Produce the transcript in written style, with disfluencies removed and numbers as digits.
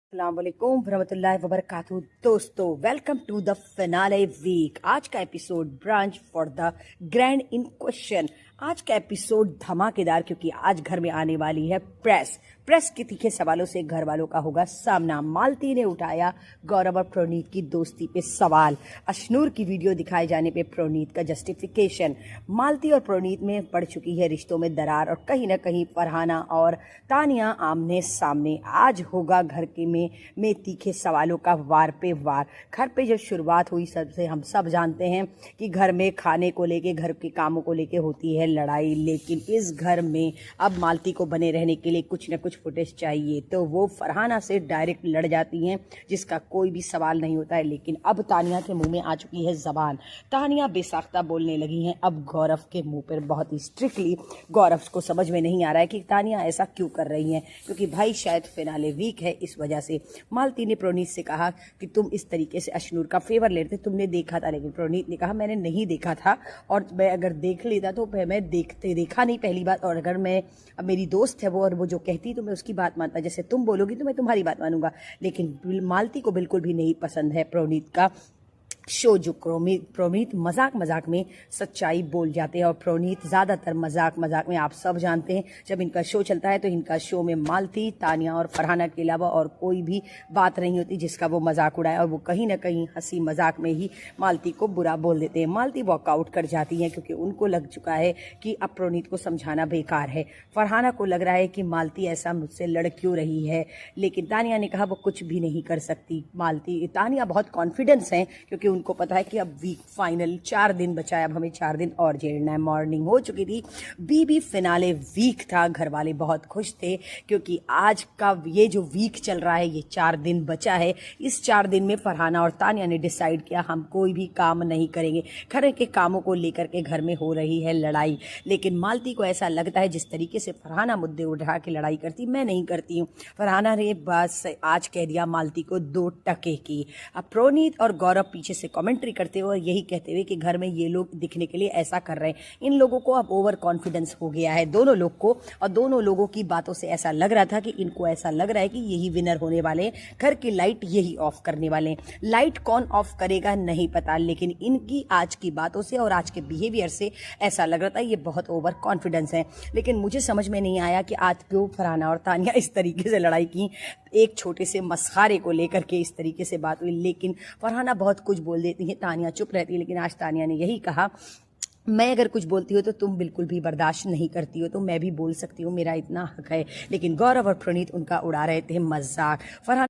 अस्सलामुअलैकुम वरहमतुल्लाहि वबरकातुहू। दोस्तों, welcome to the finale week. आज का episode branch for the grand in question. आज का एपिसोड धमाकेदार, क्योंकि आज घर में आने वाली है प्रेस के तीखे सवालों से घर वालों का होगा सामना। मालती ने उठाया गौरव और प्रणीत की दोस्ती पे सवाल। अशनूर की वीडियो दिखाए जाने पे प्रणीत का जस्टिफिकेशन। मालती और प्रणीत में पड़ चुकी है रिश्तों में दरार, और कहीं ना कहीं फरहाना और तानिया आमने सामने। आज होगा घर के में तीखे सवालों का वार पे वार। घर पे जब शुरुआत हुई, सबसे हम सब जानते हैं कि घर में खाने को लेके, घर के कामों को लेके होती है लड़ाई, लेकिन इस घर में अब मालती को बने रहने के लिए कुछ न कुछ फुटेज चाहिए, तो वो फरहाना से डायरेक्ट लड़ जाती हैं, जिसका कोई भी सवाल नहीं होता है। लेकिन अब तानिया के मुंह में आ चुकी है जबान। तानिया बेसाख्ता बोलने लगी हैं अब गौरव के मुंह पर, बहुत ही स्ट्रिक्टली। गौरव को समझ में नहीं आ रहा है कि तानिया ऐसा क्यों कर रही हैं, क्योंकि भाई शायद फिनाले वीक है, इस वजह से। मालती ने प्रणीत से कहा कि तुम इस तरीके से अशनूर का फेवर ले रहे थे, तुमने देखा था। लेकिन प्रणीत ने कहा मैंने नहीं देखा था, और मैं अगर देख लेता तो मैं देखा नहीं, पहली बात। और अगर मैं, अब मेरी दोस्त है वो, और वो जो कहती तो मैं उसकी बात मानता, जैसे तुम बोलोगी तो मैं तुम्हारी बात मानूंगा। लेकिन मालती को बिल्कुल भी नहीं पसंद है प्रणीत का शो, जो प्रणीत मजाक में सच्चाई बोल जाते हैं। और प्रणीत ज़्यादातर मजाक में, आप सब जानते हैं, जब इनका शो चलता है तो इनका शो में मालती, तानिया और फरहाना के अलावा और कोई भी बात नहीं होती जिसका वो मजाक उड़ाए, और वो कहीं ना कहीं हंसी मजाक में ही मालती को बुरा बोल देते हैं। मालती वॉकआउट कर जाती हैं, क्योंकि उनको लग चुका है कि अब प्रणीत को समझाना बेकार है। फरहाना को लग रहा है कि मालती ऐसा मुझसे लड़ क्यों रही है, लेकिन तानिया ने कहा वो कुछ भी नहीं कर सकती। तानिया बहुत कॉन्फिडेंस है, क्योंकि उनको पता है कि अब वीक फाइनल 4 दिन बचा है, अब हमें 4 दिन और झेलना है। मॉर्निंग हो चुकी थी, बीबी फिनाले वीक था। घर वाले बहुत खुश थे, क्योंकि आज का ये जो वीक चल रहा है, ये 4 दिन बचा है। इस 4 दिन में फरहाना और तानिया ने डिसाइड किया हम कोई भी काम नहीं करेंगे। घर के कामों को लेकर के घर में हो रही है लड़ाई, लेकिन मालती को ऐसा लगता है जिस तरीके से फरहाना मुद्दे उठा के लड़ाई करती, मैं नहीं करती हूँ। फरहाना ने बस आज कह दिया मालती को 2 टके की। अब प्रणीत और गौरव पीछे से कमेंट्री करते हुए यही कहते हुए कि घर में ये लोग दिखने के लिए ऐसा कर रहे हैं। इन लोगों को अब ओवर कॉन्फिडेंस हो गया है, दोनों लोग को, और दोनों लोगों की बातों से ऐसा लग रहा था कि इनको ऐसा लग रहा है कि यही विनर होने वाले हैं, घर की लाइट यही ऑफ करने वाले हैं। लाइट कौन ऑफ करेगा नहीं पता, लेकिन इनकी आज की बातों से और आज के बिहेवियर से ऐसा लग रहा था ये बहुत ओवर कॉन्फिडेंस है। लेकिन मुझे समझ में नहीं आया कि आज क्यों फरहाना और तानिया इस तरीके से लड़ाई की, एक छोटे से मस्खारे को लेकर के इस तरीके से बात हुई। लेकिन फरहाना बहुत कुछ बोल देती है, तानिया चुप रहती है। लेकिन आज तानिया ने यही कहा मैं अगर कुछ बोलती हूँ तो तुम बिल्कुल भी बर्दाश्त नहीं करती हो, तो मैं भी बोल सकती हूँ, मेरा इतना हक है। लेकिन गौरव और प्रणीत उनका उड़ा रहे थे मजाक। फरहाना